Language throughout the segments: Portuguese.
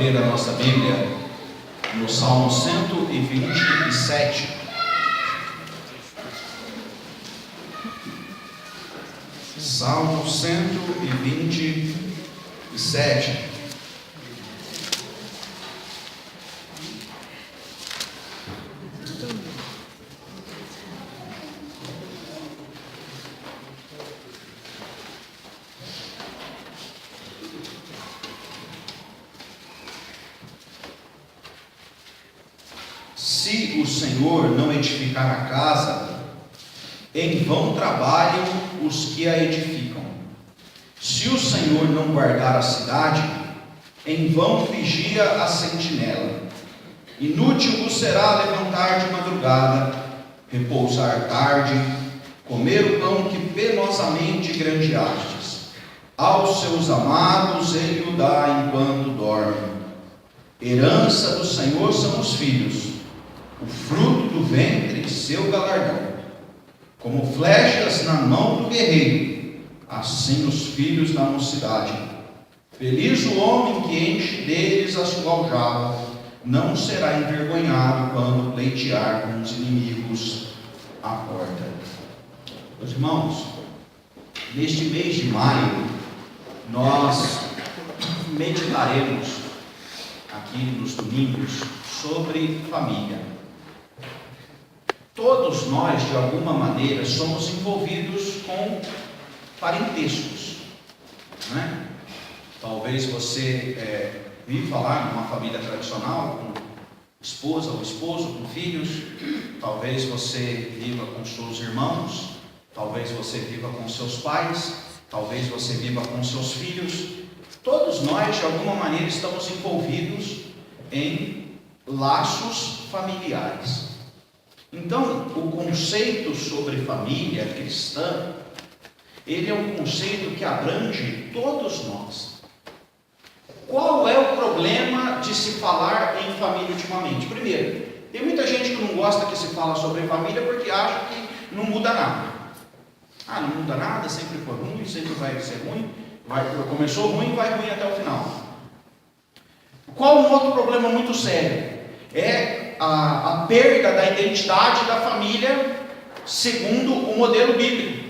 abrir a nossa Bíblia no Salmo 127. Salmo 127. Se o Senhor não edificar a casa, em vão trabalham os que a edificam. Se o Senhor não guardar a cidade, em vão vigia a sentinela. Inútil vos será levantar de madrugada, repousar tarde, comer o pão que penosamente granjeastes. Aos seus amados ele o dá enquanto dorme. Herança do Senhor são os filhos, o fruto do ventre, seu galardão. Como flechas na mão do guerreiro, assim os filhos da mocidade. Feliz o homem que enche deles a sua aljava, não será envergonhado quando pleitear com os inimigos à porta. Meus irmãos, neste mês de maio, nós meditaremos aqui nos domingos sobre família. Todos nós, de alguma maneira, somos envolvidos com parentescos, né? Talvez você viva lá numa família tradicional, com esposa ou esposo, com filhos. Talvez você viva com seus irmãos. Talvez você viva com seus pais. Talvez você viva com seus filhos. Todos nós, de alguma maneira, estamos envolvidos em laços familiares. Então, o conceito sobre família cristã, ele é um conceito que abrange todos nós. Qual é o problema de se falar em família ultimamente? Primeiro, tem muita gente que não gosta que se fala sobre família porque acha que não muda nada. Não muda nada, sempre foi ruim, sempre vai ser ruim, começou ruim, vai ruim até o final. Qual um outro problema muito sério? É a perda da identidade da família segundo o modelo bíblico.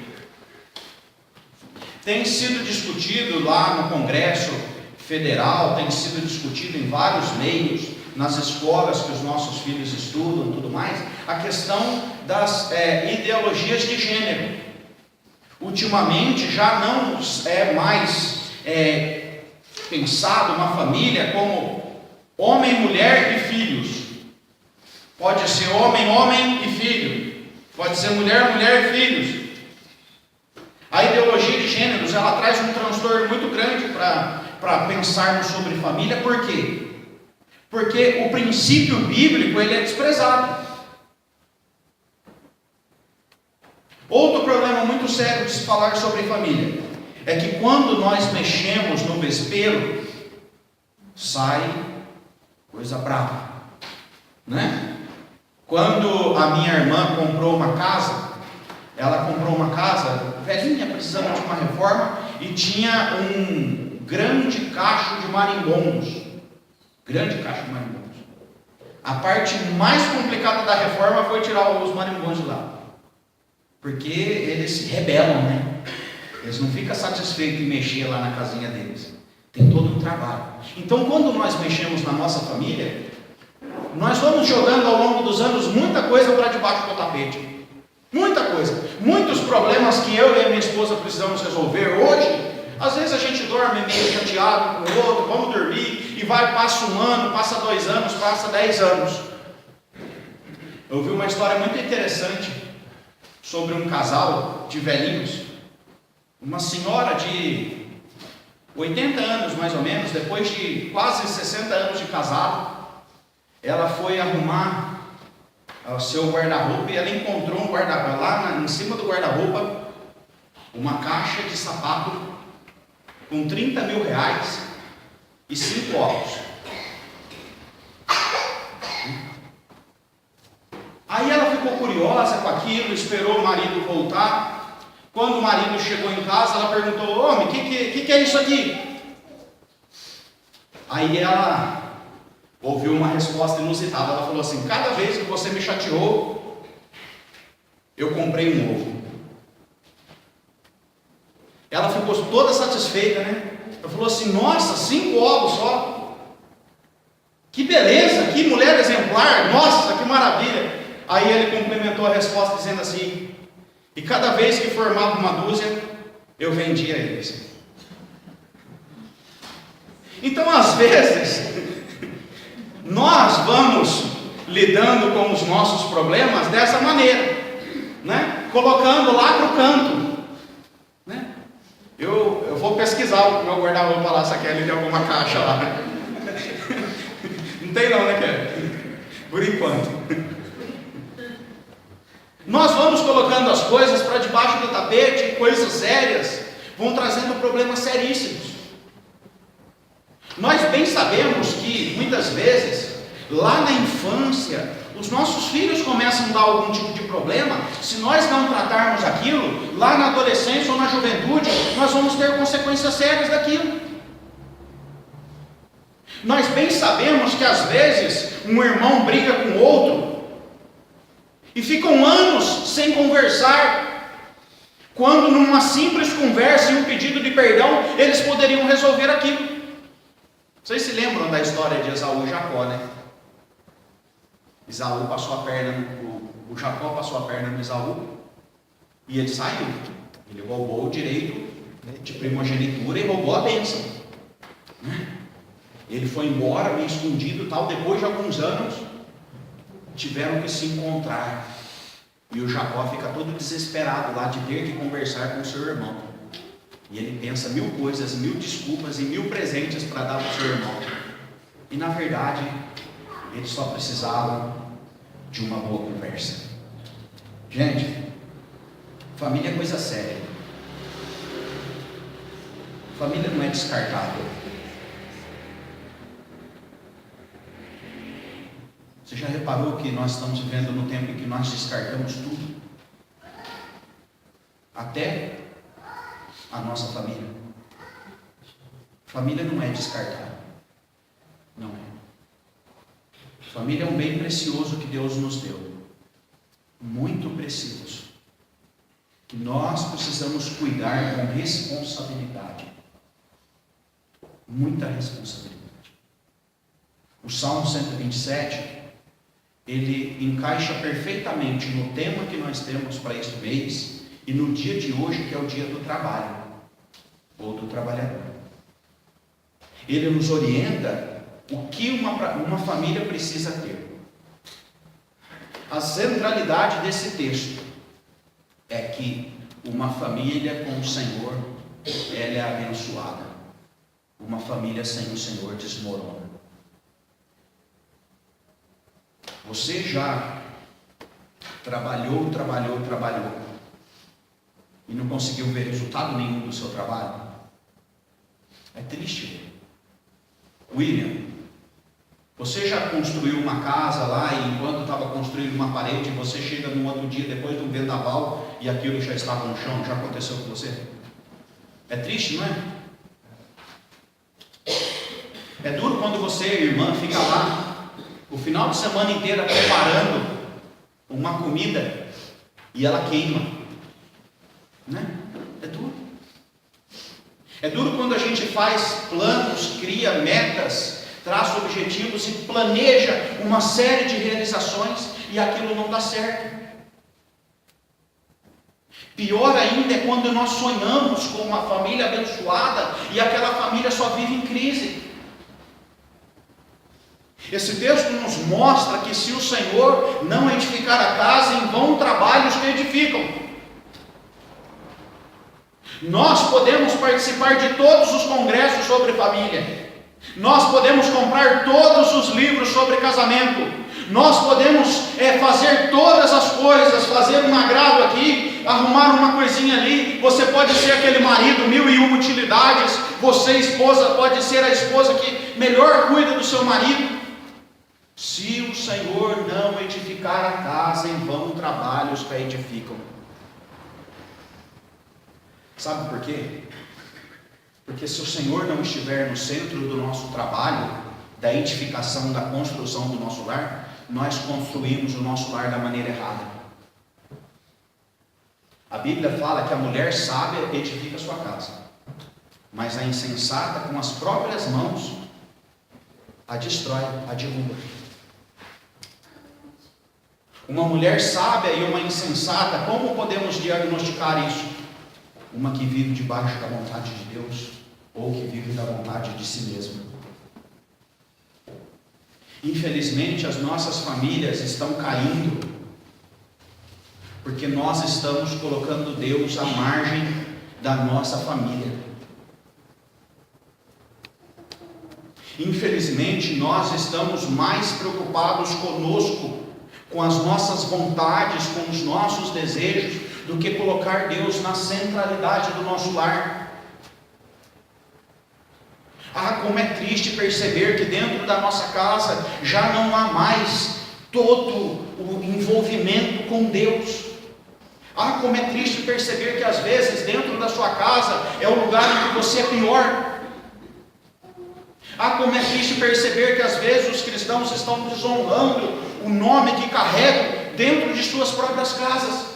Tem sido discutido lá no Congresso Federal, tem sido discutido em vários meios, nas escolas que os nossos filhos estudam e tudo mais, a questão das ideologias de gênero. Ultimamente já não é mais pensado uma família como homem, mulher e filhos. Pode ser homem, homem e filho. Pode ser mulher, mulher e filhos. A ideologia de gêneros, ela traz um transtorno muito grande para pensarmos sobre família. Por quê? Porque o princípio bíblico, ele é desprezado. Outro problema muito sério de se falar sobre família é que quando nós mexemos no vespeiro, sai coisa brava, né? Quando a minha irmã comprou uma casa, ela comprou uma casa velhinha, precisando de uma reforma, e tinha um grande cacho de marimbondos. Grande cacho de marimbondos. A parte mais complicada da reforma foi tirar os marimbondos de lá. Porque eles se rebelam, né? Eles não ficam satisfeitos em mexer lá na casinha deles. Tem todo um trabalho. Então, quando nós mexemos na nossa família, nós vamos jogando ao longo dos anos muita coisa para debaixo do tapete. Muita coisa. Muitos problemas que eu e a minha esposa precisamos resolver hoje. Às vezes a gente dorme meio chateado com o outro, vamos dormir, e passa um ano, passa 2 anos, passa 10 anos. Eu ouvi uma história muito interessante sobre um casal de velhinhos. Uma senhora de 80 anos mais ou menos, depois de quase 60 anos de casado, ela foi arrumar o seu guarda-roupa e ela encontrou um guarda-roupa lá em cima do guarda-roupa, uma caixa de sapato com 30 mil reais e 5 óculos. Aí ela ficou curiosa com aquilo, esperou o marido voltar. Quando o marido chegou em casa, ela perguntou: homem, o que é isso aqui? Aí ela ouviu uma resposta inusitada. Ela falou assim: cada vez que você me chateou, eu comprei um ovo. Ela ficou toda satisfeita, né? Ela falou assim: nossa, 5 ovos só. Que beleza, que mulher exemplar, nossa, que maravilha. Aí ele complementou a resposta dizendo assim: e cada vez que formava uma dúzia, eu vendia eles. Então, às vezes, nós vamos lidando com os nossos problemas dessa maneira, né? Colocando lá para o canto, né? Eu vou pesquisar o meu guarda-roupa lá, se a Kelly tem alguma caixa lá. Não tem não, né, Kelly? Por enquanto. Nós vamos colocando as coisas para debaixo do tapete, coisas sérias, vão trazendo problemas seríssimos. Nós bem sabemos que, muitas vezes, lá na infância, os nossos filhos começam a dar algum tipo de problema. Se nós não tratarmos aquilo, lá na adolescência ou na juventude, nós vamos ter consequências sérias daquilo. Nós bem sabemos que, às vezes, um irmão briga com outro, e ficam anos sem conversar, quando numa simples conversa e um pedido de perdão, eles poderiam resolver aquilo. Vocês se lembram da história de Esaú e Jacó, né? Esaú passou a perna, o Jacó passou a perna no Esaú, e ele saiu. Ele roubou o direito de primogenitura e roubou a bênção. Ele foi embora, meio escondido e tal. Depois de alguns anos, tiveram que se encontrar. E o Jacó fica todo desesperado lá de ter que conversar com o seu irmão. E ele pensa 1000 coisas, 1000 desculpas e 1000 presentes para dar para o seu irmão. E na verdade, eles só precisavam de uma boa conversa. Gente, família é coisa séria. Família não é descartável. Você já reparou que nós estamos vivendo no tempo em que nós descartamos tudo? Até a nossa família. Família não é descartável. Não é. Família é um bem precioso que Deus nos deu. Muito precioso. Que nós precisamos cuidar com responsabilidade. Muita responsabilidade. O Salmo 127, ele encaixa perfeitamente no tema que nós temos para este mês e no dia de hoje, que é o dia do trabalho, ou do trabalhador. Ele nos orienta o que uma família precisa ter. A centralidade desse texto é que uma família com o Senhor, ela é abençoada. Uma família sem o Senhor desmorona. Você já trabalhou e não conseguiu ver resultado nenhum do seu trabalho? É triste. William, você já construiu uma casa lá e enquanto estava construindo uma parede, você chega num outro dia depois de um vendaval e aquilo já estava no chão? Já aconteceu com você? É triste, não é? É duro quando você, irmã, fica lá o final de semana inteira preparando uma comida e ela queima, né? É duro. É duro quando a gente faz planos, cria metas, traça objetivos e planeja uma série de realizações e aquilo não dá certo. Pior ainda é quando nós sonhamos com uma família abençoada e aquela família só vive em crise. Esse texto nos mostra que se o Senhor não edificar a casa, em vão trabalhos que edificam. Nós podemos participar de todos os congressos sobre família. Nós podemos comprar todos os livros sobre casamento. Nós podemos fazer todas as coisas, fazer um agrado aqui, arrumar uma coisinha ali. Você pode ser aquele marido 1001 utilidades. Você, esposa, pode ser a esposa que melhor cuida do seu marido. Se o Senhor não edificar a casa, em vão trabalhos que a edificam. Sabe por quê? Porque se o Senhor não estiver no centro do nosso trabalho, da edificação, da construção do nosso lar, nós construímos o nosso lar da maneira errada. A Bíblia fala que a mulher sábia edifica a sua casa, mas a insensata, com as próprias mãos, a destrói, a derruba. Uma mulher sábia e uma insensata, como podemos diagnosticar isso? Uma que vive debaixo da vontade de Deus, ou que vive da vontade de si mesma. Infelizmente, as nossas famílias estão caindo, porque nós estamos colocando Deus à margem da nossa família. Infelizmente, nós estamos mais preocupados conosco, com as nossas vontades, com os nossos desejos, do que colocar Deus na centralidade do nosso lar. Ah, como é triste perceber que dentro da nossa casa já não há mais todo o envolvimento com Deus. Ah, como é triste perceber que às vezes dentro da sua casa é o lugar em que você é pior. Ah, como é triste perceber que às vezes os cristãos estão desonrando o nome que carregam dentro de suas próprias casas.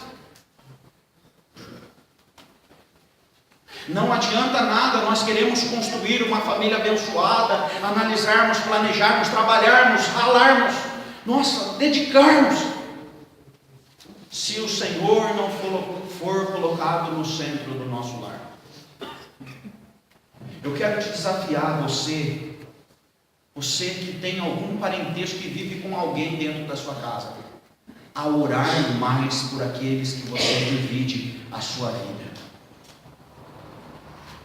Não adianta nada nós queremos construir uma família abençoada, analisarmos, planejarmos, trabalharmos, ralarmos, dedicarmos, se o Senhor não for colocado no centro do nosso lar. Eu quero te desafiar, você que tem algum parentesco que vive com alguém dentro da sua casa, a orar mais por aqueles que você divide a sua vida.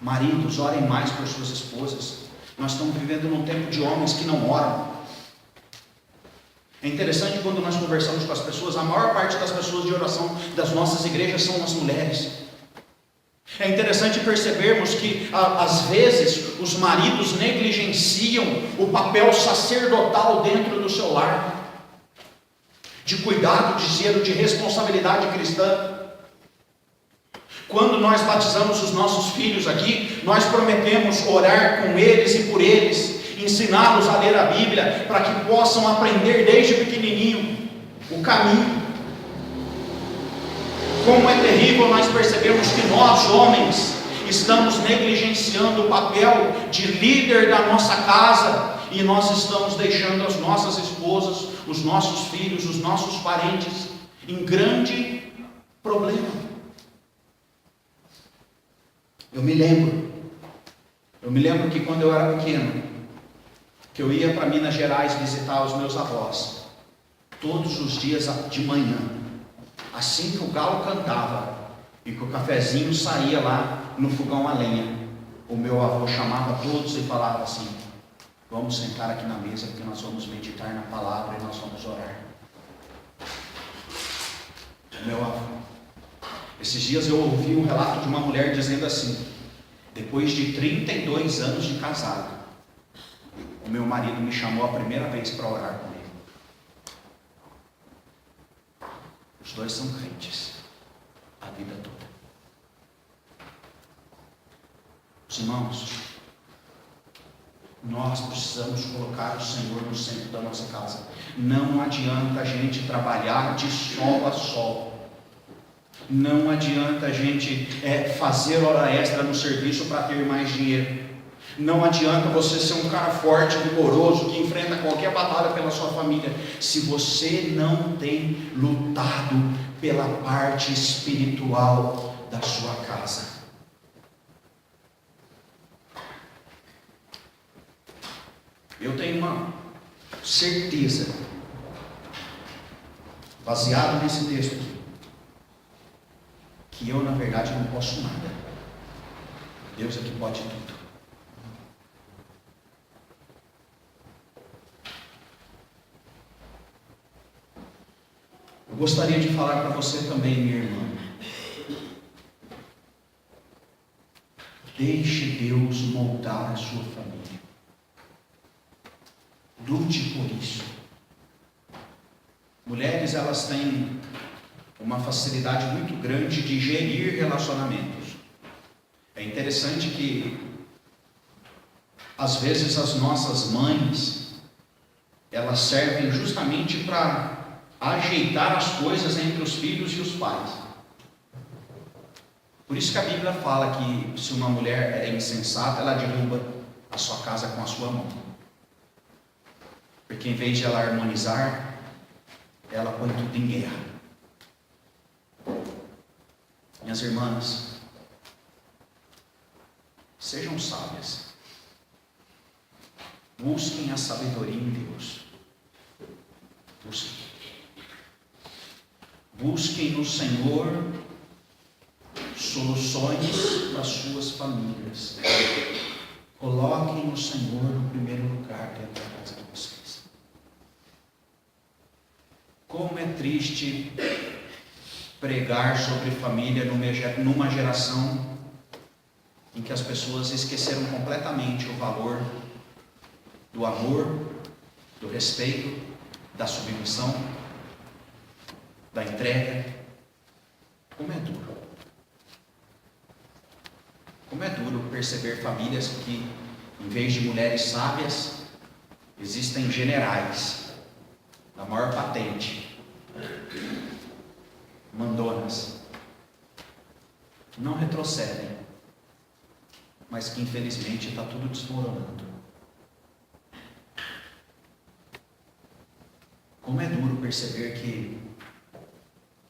Maridos, orem mais por suas esposas. Nós estamos vivendo num tempo de homens que não oram. É interessante quando nós conversamos com as pessoas, a maior parte das pessoas de oração das nossas igrejas são as mulheres. É interessante percebermos que, às vezes, os maridos negligenciam o papel sacerdotal dentro do seu lar, de cuidado, de zelo, de responsabilidade cristã. Quando nós batizamos os nossos filhos aqui, nós prometemos orar com eles e por eles, ensiná-los a ler a Bíblia, para que possam aprender desde pequenininho o caminho. Como é terrível nós percebemos que nós, homens, estamos negligenciando o papel de líder da nossa casa, e nós estamos deixando as nossas esposas, os nossos filhos, os nossos parentes em grande problema. Eu me lembro que quando eu era pequeno, que eu ia para Minas Gerais visitar os meus avós, todos os dias de manhã, assim que o galo cantava e que o cafezinho saía lá no fogão a lenha, o meu avô chamava todos e falava assim: vamos sentar aqui na mesa porque nós vamos meditar na palavra e nós vamos orar. Meu avô. Esses dias eu ouvi um relato de uma mulher dizendo assim: depois de 32 anos de casado, o meu marido me chamou a primeira vez para orar comigo. Os dois são crentes a vida toda. Os irmãos, nós precisamos colocar o Senhor no centro da nossa casa. Não adianta a gente trabalhar de sol a sol. Não adianta a gente fazer hora extra no serviço para ter mais dinheiro. Não adianta você ser um cara forte, vigoroso, que enfrenta qualquer batalha pela sua família, se você não tem lutado pela parte espiritual da sua casa. Eu tenho uma certeza, baseado nesse texto aqui, que eu na verdade não posso nada. Deus é que pode tudo. Eu gostaria de falar para você também, minha irmã. Deixe Deus moldar a sua família. Lute por isso. Mulheres, elas têm uma facilidade muito grande de gerir relacionamentos. É interessante que Às vezes as nossas mães, elas servem justamente para ajeitar as coisas entre os filhos e os pais. Por isso que a Bíblia fala que se uma mulher é insensata, ela derruba a sua casa com a sua mão. Porque em vez de ela harmonizar, ela põe tudo em guerra. Minhas irmãs, sejam sábias. Busquem a sabedoria em Deus. Busquem no Senhor soluções para as suas famílias. Coloquem o Senhor no primeiro lugar dentro da casa de vocês. Como é triste pregar sobre família numa geração em que as pessoas esqueceram completamente o valor do amor, do respeito, da submissão, da entrega. Como é duro. Como é duro perceber famílias que, em vez de mulheres sábias, existem generais da maior patente, mandonas, não retrocedem, mas que infelizmente está tudo desmoronando. Como é duro perceber que,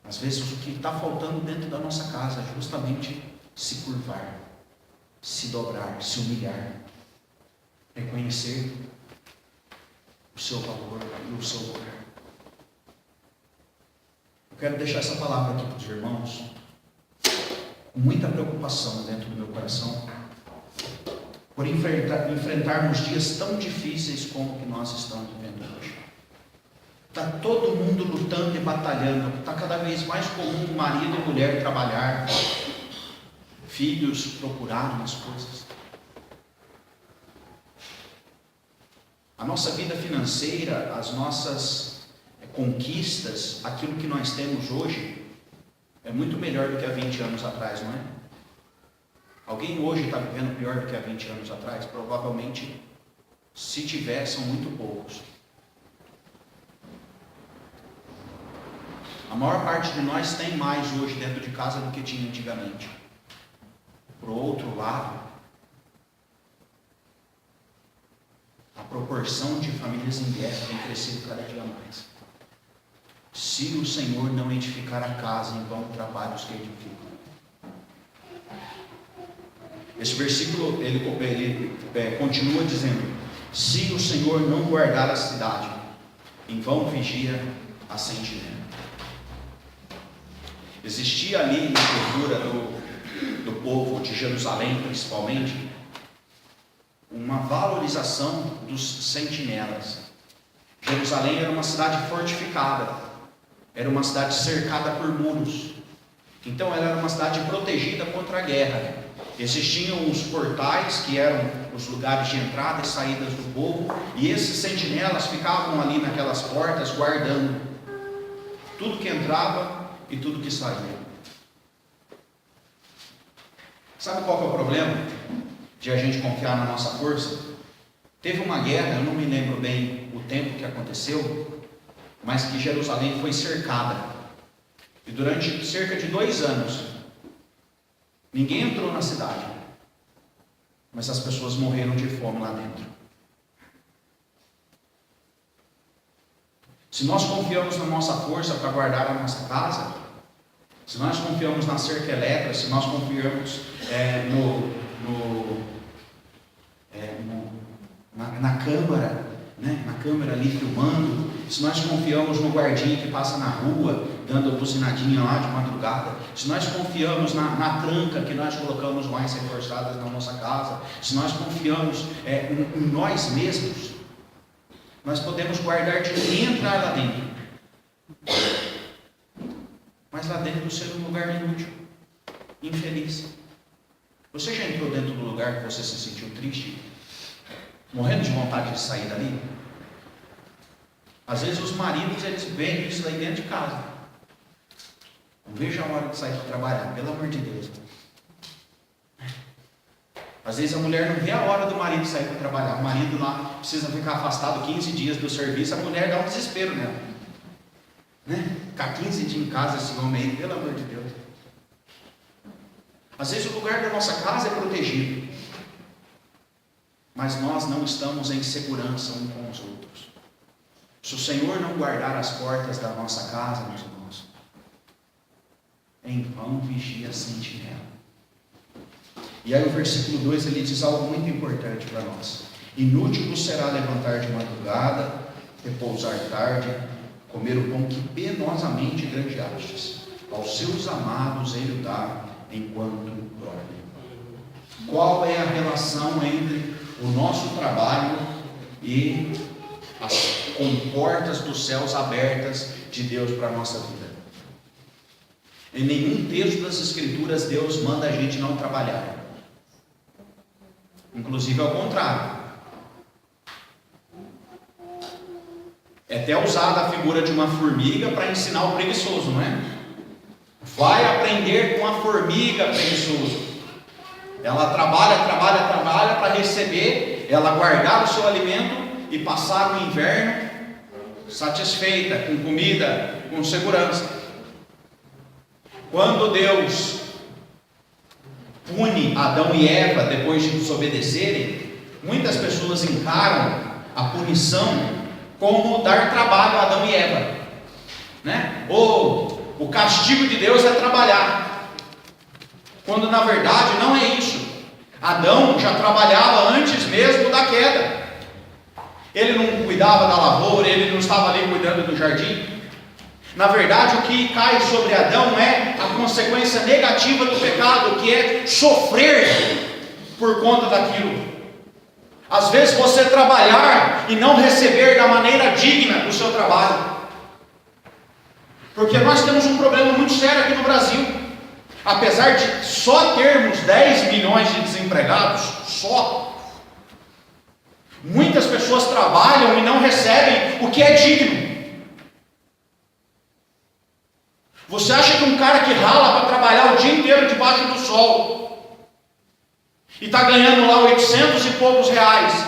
às vezes, o que está faltando dentro da nossa casa é justamente se curvar, se dobrar, se humilhar, reconhecer o seu valor e o seu lugar. Eu quero deixar essa palavra aqui para os irmãos, com muita preocupação dentro do meu coração, por enfrentarmos dias tão difíceis como que nós estamos vivendo hoje. Está todo mundo lutando e batalhando, está cada vez mais comum marido e mulher trabalhar, filhos procurarem as coisas. A nossa vida financeira, as nossas conquistas, aquilo que nós temos hoje, é muito melhor do que há 20 anos atrás, não é? Alguém hoje está vivendo pior do que há 20 anos atrás? Provavelmente, se tiver, são muito poucos. A maior parte de nós tem mais hoje dentro de casa do que tinha antigamente. Por outro lado, a proporção de famílias em guerra tem crescido cada dia mais. Se o Senhor não edificar a casa, em vão trabalham os que edificam. Esse versículo ele continua dizendo: se o Senhor não guardar a cidade, em vão vigia a sentinela. Existia ali na cultura do povo de Jerusalém, principalmente, uma valorização dos sentinelas. Jerusalém era uma cidade fortificada, era uma cidade cercada por muros, então ela era uma cidade protegida contra a guerra. Existiam os portais, que eram os lugares de entrada e saídas do povo, e esses sentinelas ficavam ali naquelas portas guardando tudo que entrava e tudo que saía. Sabe qual que é o problema de a gente confiar na nossa força? Teve uma guerra, eu não me lembro bem o tempo que aconteceu, mas que Jerusalém foi cercada, e durante cerca de 2 anos ninguém entrou na cidade, mas as pessoas morreram de fome lá dentro. Se nós confiamos na nossa força para guardar a nossa casa, se nós confiamos na cerca elétrica, se nós confiamos na câmara, né? Na câmera ali filmando, se nós confiamos no guardinha que passa na rua, dando a buzinadinha lá de madrugada, se nós confiamos na tranca que nós colocamos mais reforçadas na nossa casa, se nós confiamos em nós mesmos, nós podemos guardar de ninguém entrar lá dentro, mas lá dentro ser um lugar inútil, infeliz. Você já entrou dentro do lugar que você se sentiu triste, morrendo de vontade de sair dali? Às vezes os maridos, eles veem isso aí dentro de casa. Não vejo a hora de sair para trabalhar, pelo amor de Deus. Às vezes a mulher não vê a hora do marido sair para trabalhar. O marido lá precisa ficar afastado 15 dias do serviço, a mulher dá um desespero nela. Né? Ficar 15 dias em casa, esse homem aí, pelo amor de Deus. Às vezes o lugar da nossa casa é protegido, mas nós não estamos em segurança uns com os outros. Se o Senhor não guardar as portas da nossa casa, meus irmãos, em vão vigia a sentinela. E aí o versículo 2 ele diz algo muito importante para nós: inútil vos será levantar de madrugada, repousar tarde, comer o pão que penosamente granjeastes. Aos seus amados ele o dá enquanto dorme. Qual é a relação entre o nosso trabalho e as comportas dos céus abertas de Deus para a nossa vida? Em nenhum texto das Escrituras Deus manda a gente não trabalhar. Inclusive ao contrário. É até usada a figura de uma formiga para ensinar o preguiçoso, não é? Vai aprender com a formiga, preguiçoso. Ela trabalha para receber, ela guardar o seu alimento e passar o inverno satisfeita, com comida, com segurança. Quando Deus pune Adão e Eva depois de desobedecerem, muitas pessoas encaram a punição como dar trabalho a Adão e Eva, né? Ou o castigo de Deus é trabalhar, quando na verdade não é isso. Adão já trabalhava antes mesmo da queda. Ele não cuidava da lavoura, ele não estava ali cuidando do jardim. Na verdade, o que cai sobre Adão é a consequência negativa do pecado, que é sofrer por conta daquilo. Às vezes você trabalhar e não receber da maneira digna o seu trabalho. Porque nós temos um problema muito sério aqui no Brasil. Apesar de só termos 10 milhões de desempregados, muitas pessoas trabalham e não recebem o que é digno. Você acha que um cara que rala para trabalhar o dia inteiro debaixo do sol e está ganhando lá 800 e poucos reais,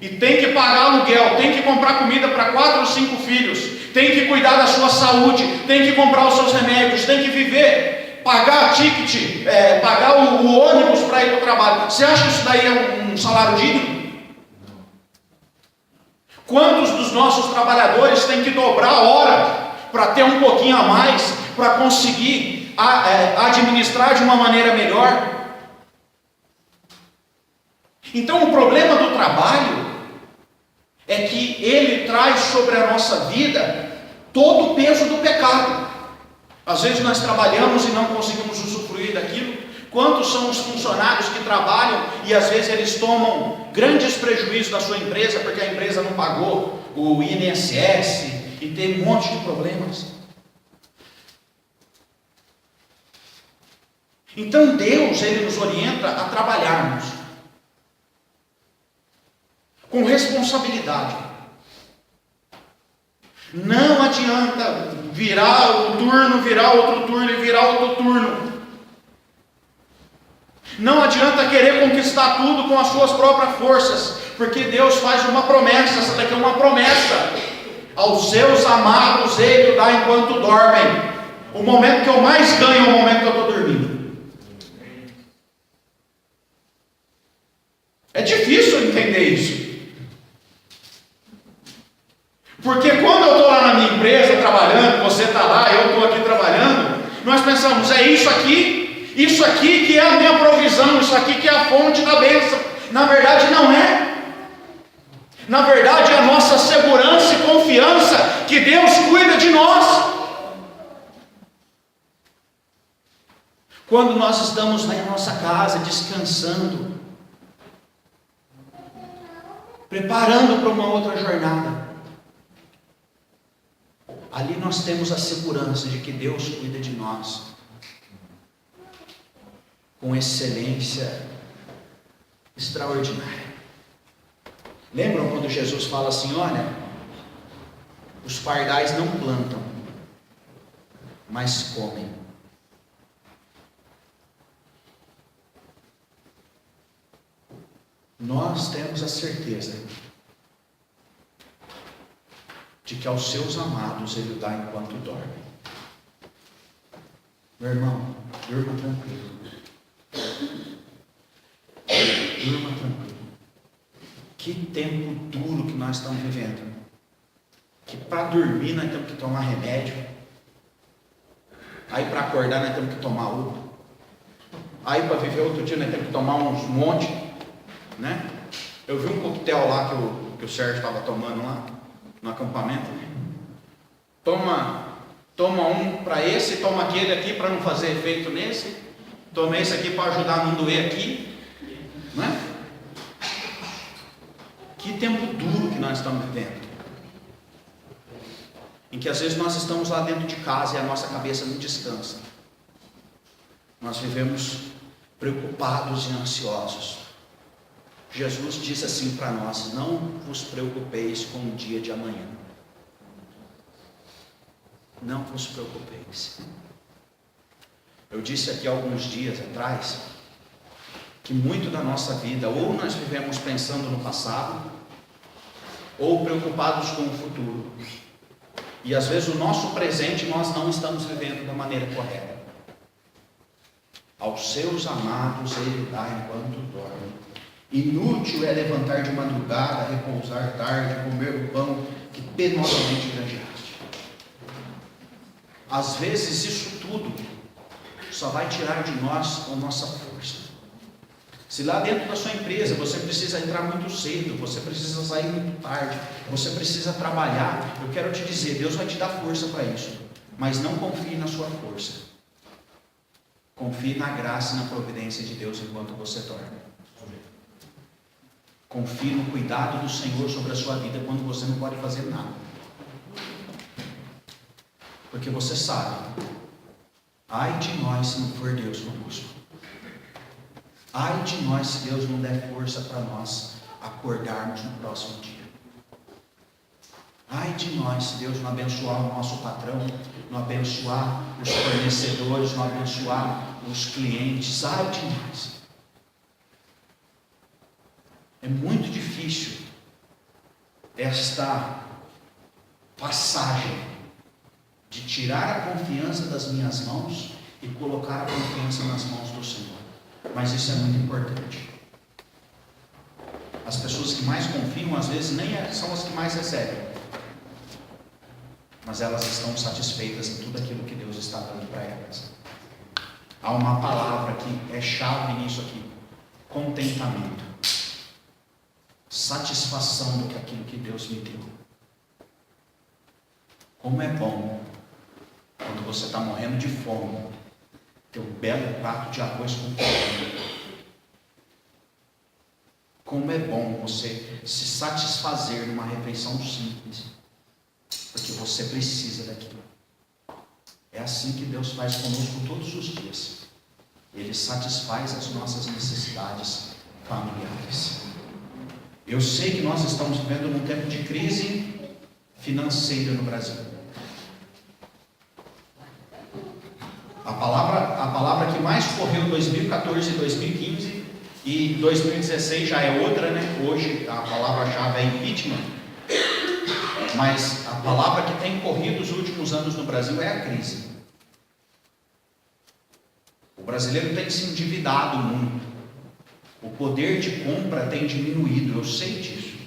e tem que pagar aluguel, tem que comprar comida para 4 ou 5 filhos, tem que cuidar da sua saúde, tem que comprar os seus remédios, tem que viver, pagar ticket, pagar o ônibus para ir para o trabalho? Você acha que isso daí é um salário digno? Quantos dos nossos trabalhadores têm que dobrar a hora para ter um pouquinho a mais, para conseguir administrar de uma maneira melhor? Então o problema do trabalho é que ele traz sobre a nossa vida todo o peso do pecado. Às vezes nós trabalhamos e não conseguimos usufruir daquilo. Quantos são os funcionários que trabalham e às vezes eles tomam grandes prejuízos da sua empresa porque a empresa não pagou o INSS e tem um monte de problemas. Então Deus, Ele nos orienta a trabalharmos com responsabilidade. Não adianta virar o turno, virar outro turno e virar outro turno. Não adianta querer conquistar tudo com as suas próprias forças, porque Deus faz uma promessa. Essa daqui é uma promessa: aos seus amados Ele o dá enquanto dormem. O momento que eu mais ganho é o momento que eu estou dormindo. É difícil entender isso, porque quando eu estou lá na minha empresa trabalhando, você está lá, eu estou aqui trabalhando, nós pensamos, é isso aqui que é a minha provisão, isso aqui que é a fonte da bênção. Na verdade não é. Na verdade é a nossa segurança e confiança que Deus cuida de nós. Quando nós estamos lá em nossa casa descansando, preparando para uma outra jornada, ali nós temos a segurança de que Deus cuida de nós com excelência extraordinária. Lembram quando Jesus fala assim: olha, os pardais não plantam, mas comem. nós temos a certeza de que aos seus amados Ele dá enquanto dorme. Meu irmão, durma tranquilo. Durma tranquilo. Que tempo duro que nós estamos vivendo. Que para dormir nós temos que tomar remédio. Aí para acordar nós temos que tomar outro. Aí para viver outro dia nós temos que tomar uns monte, né? Eu vi um coquetel lá que o Sérgio estava tomando lá no acampamento. Toma um para esse, toma aquele aqui para não fazer efeito nesse. Toma esse aqui para ajudar a não doer aqui, né? Que tempo duro que nós estamos vivendo. Em que às vezes nós estamos lá dentro de casa e a nossa cabeça não descansa. Nós vivemos preocupados e ansiosos. Jesus diz assim para nós: não vos preocupeis com o dia de amanhã. Não vos preocupeis. Eu disse aqui alguns dias atrás que muito da nossa vida, ou nós vivemos pensando no passado, ou preocupados com o futuro. E às vezes o nosso presente nós não estamos vivendo da maneira correta. Aos seus amados Ele dá enquanto dorme. Inútil é levantar de madrugada, repousar tarde, comer o pão que penosamente granjeaste. Às vezes isso tudo só vai tirar de nós a nossa força. Se lá dentro da sua empresa você precisa entrar muito cedo, você precisa sair muito tarde, você precisa trabalhar, eu quero te dizer, Deus vai te dar força para isso. Mas não confie na sua força. Confie na graça e na providência de Deus enquanto você dorme. Confie no cuidado do Senhor sobre a sua vida quando você não pode fazer nada. Porque você sabe, ai de nós se não for Deus conosco. Ai de nós se Deus não der força para nós acordarmos no próximo dia. Ai de nós se Deus não abençoar o nosso patrão, não abençoar os fornecedores, não abençoar os clientes. Ai de nós. É muito difícil esta passagem de tirar a confiança das minhas mãos e colocar a confiança nas mãos do Senhor. Mas isso é muito importante. As pessoas que mais confiam, às vezes, nem são as que mais recebem. Mas elas estão satisfeitas em tudo aquilo que Deus está dando para elas. Há uma palavra que é chave nisso aqui: contentamento. Satisfação do que aquilo que Deus me deu. Como é bom quando você está morrendo de fome, ter um belo prato de arroz com feijão. Como é bom você se satisfazer numa refeição simples, porque você precisa daquilo. É assim que Deus faz conosco todos os dias. Ele satisfaz as nossas necessidades familiares. Eu sei que nós estamos vivendo num tempo de crise financeira no Brasil. A palavra que mais correu em 2014 e 2015 e 2016 já é outra, né? Hoje a palavra-chave é impeachment. Mas a palavra que tem corrido os últimos anos no Brasil é a crise. O brasileiro tem se endividado muito. O poder de compra tem diminuído, eu sei disso.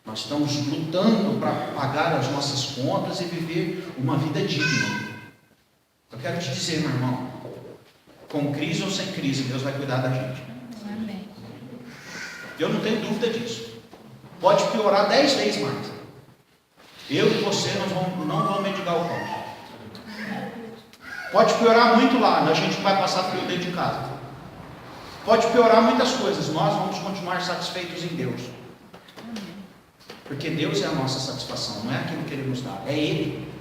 Nós estamos lutando para pagar as nossas contas e viver uma vida digna. Eu quero te dizer, meu irmão, com crise ou sem crise, Deus vai cuidar da gente. Amém. Eu não tenho dúvida disso. Pode piorar 10 vezes mais. Eu e você não vamos mendigar o pão. Pode piorar muito lá, a gente vai passar frio dentro de casa. Pode piorar muitas coisas, nós vamos continuar satisfeitos em Deus. Porque Deus é a nossa satisfação, não é aquilo que Ele nos dá, é Ele.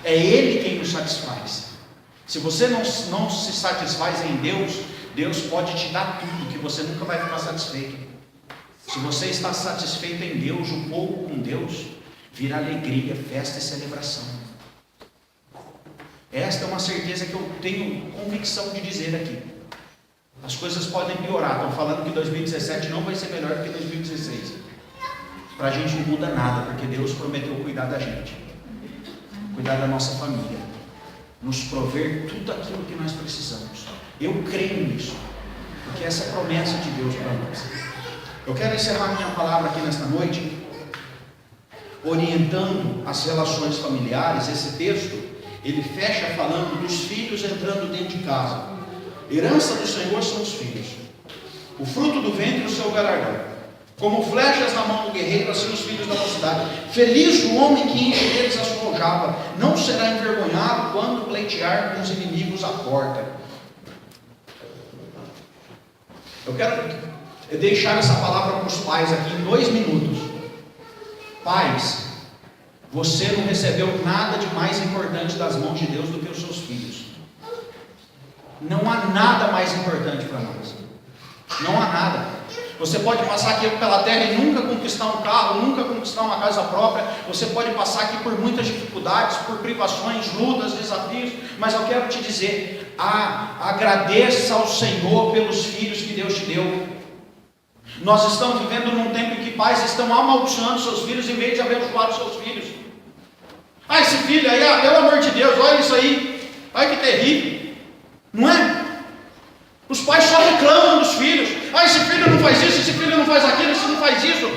É Ele quem nos satisfaz. Se você não se satisfaz em Deus, Deus pode te dar tudo, que você nunca vai ficar satisfeito. Se você está satisfeito em Deus, o pouco com Deus vira alegria, festa e celebração. Esta é uma certeza que eu tenho convicção de dizer aqui. As coisas podem piorar. Estão falando que 2017 não vai ser melhor do que 2016. Para a gente não muda nada, porque Deus prometeu cuidar da gente, cuidar da nossa família, nos prover tudo aquilo que nós precisamos. Eu creio nisso, porque essa é a promessa de Deus para nós. Eu quero encerrar minha palavra aqui nesta noite, orientando as relações familiares. Esse texto, ele fecha falando dos filhos entrando dentro de casa. Herança do Senhor são os filhos, o fruto do ventre o seu galardão. Como flechas na mão do guerreiro, assim os filhos da mocidade. Feliz o homem que enche deles a sua aljava, não será envergonhado quando pleitear com os inimigos à porta. Eu quero deixar essa palavra para os pais aqui em 2 minutos. Pais, você não recebeu nada de mais importante das mãos de Deus do que os seus filhos. Não há nada mais importante para nós. Não há nada. Você pode passar aqui pela terra e nunca conquistar um carro, nunca conquistar uma casa própria. Você pode passar aqui por muitas dificuldades, por privações, lutas, desafios. Mas eu quero te dizer, agradeça ao Senhor pelos filhos que Deus te deu. Nós estamos vivendo num tempo em que pais estão amaldiçoando seus filhos em vez de abençoar os seus filhos. Ah, esse filho aí, pelo amor de Deus, olha isso aí. Olha que terrível. Não é? Os pais só reclamam dos filhos. Ah, esse filho não faz isso, esse filho não faz aquilo, esse não faz isso.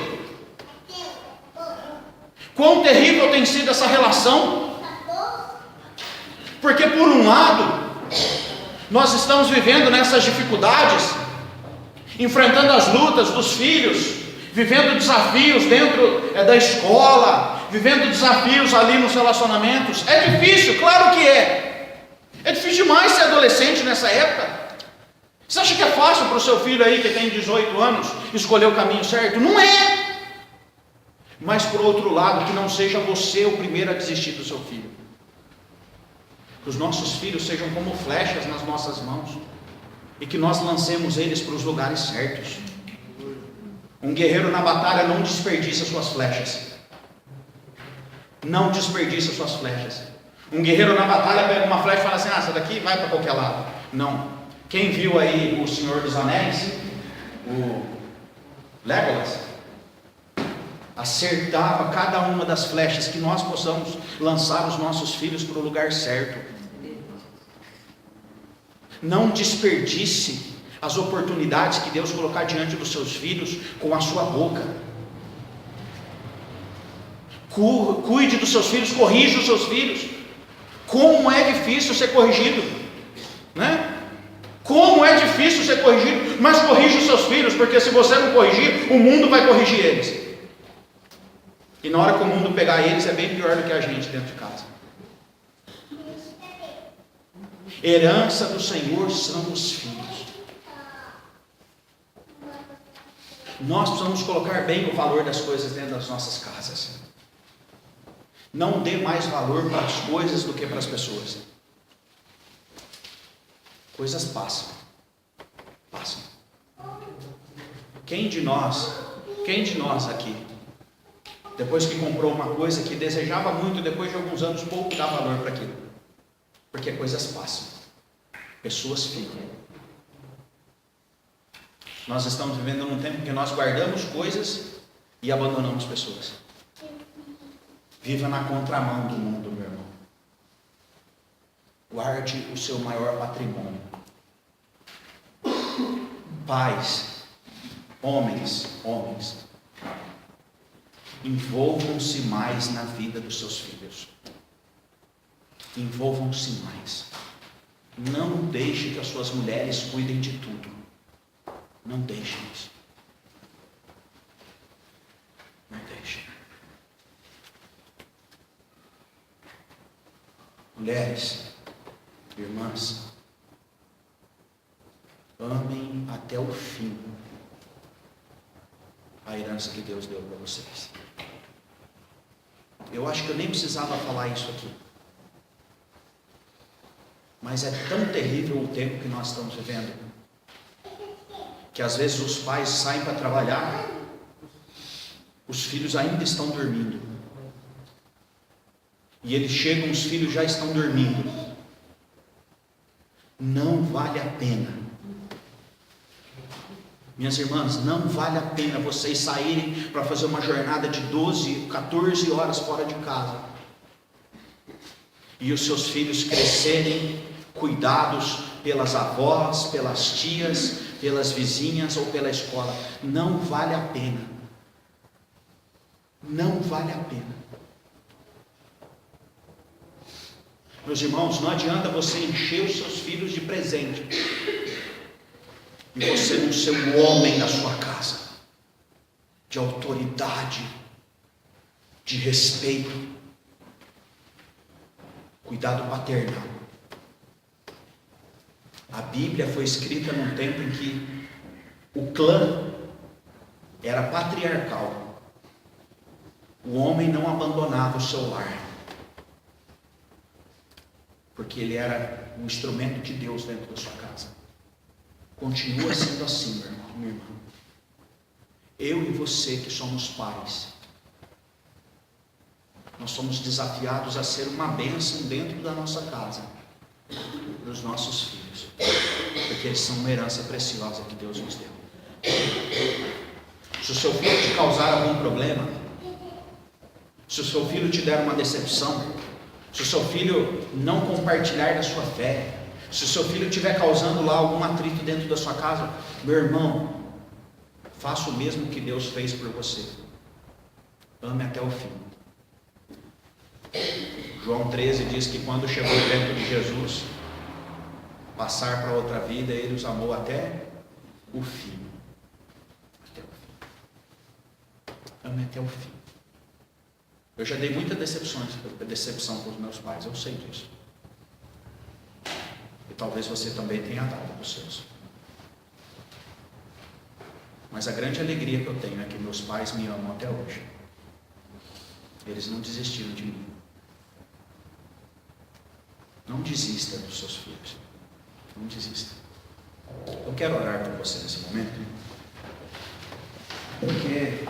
Quão terrível tem sido essa relação. Porque por um lado, nós estamos vivendo nessas dificuldades, enfrentando as lutas dos filhos, vivendo desafios dentro da escola, vivendo desafios ali nos relacionamentos. É difícil, claro que é. É difícil demais ser adolescente nessa época. Você acha que é fácil para o seu filho aí que tem 18 anos escolher o caminho certo? Não é. Mas por outro lado, que não seja você o primeiro a desistir do seu filho. Que os nossos filhos sejam como flechas nas nossas mãos e que nós lancemos eles para os lugares certos. Um guerreiro na batalha não desperdiça suas flechas. Não desperdiça suas flechas. Um guerreiro na batalha pega uma flecha e fala assim: ah, essa daqui vai para qualquer lado. Não. Quem viu aí o Senhor dos Anéis, o Legolas, acertava cada uma das flechas, que nós possamos lançar os nossos filhos para o lugar certo. Não desperdice as oportunidades que Deus colocar diante dos seus filhos com a sua boca. Cuide dos seus filhos, corrija os seus filhos. Como é difícil ser corrigido, né? Como é difícil ser corrigido, mas corrija os seus filhos, porque se você não corrigir, o mundo vai corrigir eles. E na hora que o mundo pegar eles, é bem pior do que a gente dentro de casa. Herança do Senhor são os filhos. Nós precisamos colocar bem o valor das coisas dentro das nossas casas. Não dê mais valor para as coisas do que para as pessoas. Coisas passam. Quem de nós aqui, depois que comprou uma coisa que desejava muito, depois de alguns anos pouco dá valor para aquilo? Porque coisas passam, pessoas ficam. Nós estamos vivendo num tempo que nós guardamos coisas e abandonamos pessoas. Viva na contramão do mundo, meu irmão. Guarde o seu maior patrimônio. Pais, homens, envolvam-se mais na vida dos seus filhos. Envolvam-se mais. Não deixe que as suas mulheres cuidem de tudo. Não deixem isso. Não deixem. Mulheres, irmãs, amem até o fim a herança que Deus deu para vocês. Eu acho que eu nem precisava falar isso aqui. Mas é tão terrível o tempo que nós estamos vivendo, que às vezes os pais saem para trabalhar, os filhos ainda estão dormindo. E eles chegam, os filhos já estão dormindo. Não vale a pena Minhas irmãs, não vale a pena vocês saírem para fazer uma jornada de 12, 14 horas fora de casa e os seus filhos crescerem cuidados pelas avós, pelas tias, pelas vizinhas ou pela escola. Não vale a pena. Não vale a pena. Meus irmãos, não adianta você encher os seus filhos de presente e você não ser um homem da sua casa, de autoridade, de respeito, cuidado paternal. A Bíblia foi escrita num tempo em que o clã era patriarcal. O homem não abandonava o seu lar, porque ele era um instrumento de Deus dentro da sua casa. Continua sendo assim, meu irmão, minha irmã. Eu e você que somos pais, nós somos desafiados a ser uma bênção dentro da nossa casa, dos nossos filhos, porque eles são uma herança preciosa que Deus nos deu. Se o seu filho te causar algum problema, se o seu filho te der uma decepção, se o seu filho não compartilhar da sua fé, se o seu filho estiver causando lá algum atrito dentro da sua casa, meu irmão, faça o mesmo que Deus fez por você. Ame até o fim. João 13 diz que quando chegou o tempo de Jesus passar para outra vida, ele os amou até o fim. Até o fim. Ame até o fim. Eu já dei muita decepção para os meus pais, eu sei disso. E talvez você também tenha dado para os seus. Mas a grande alegria que eu tenho é que meus pais me amam até hoje. Eles não desistiram de mim. Não desista dos seus filhos. Não desista. Eu quero orar por você nesse momento, porque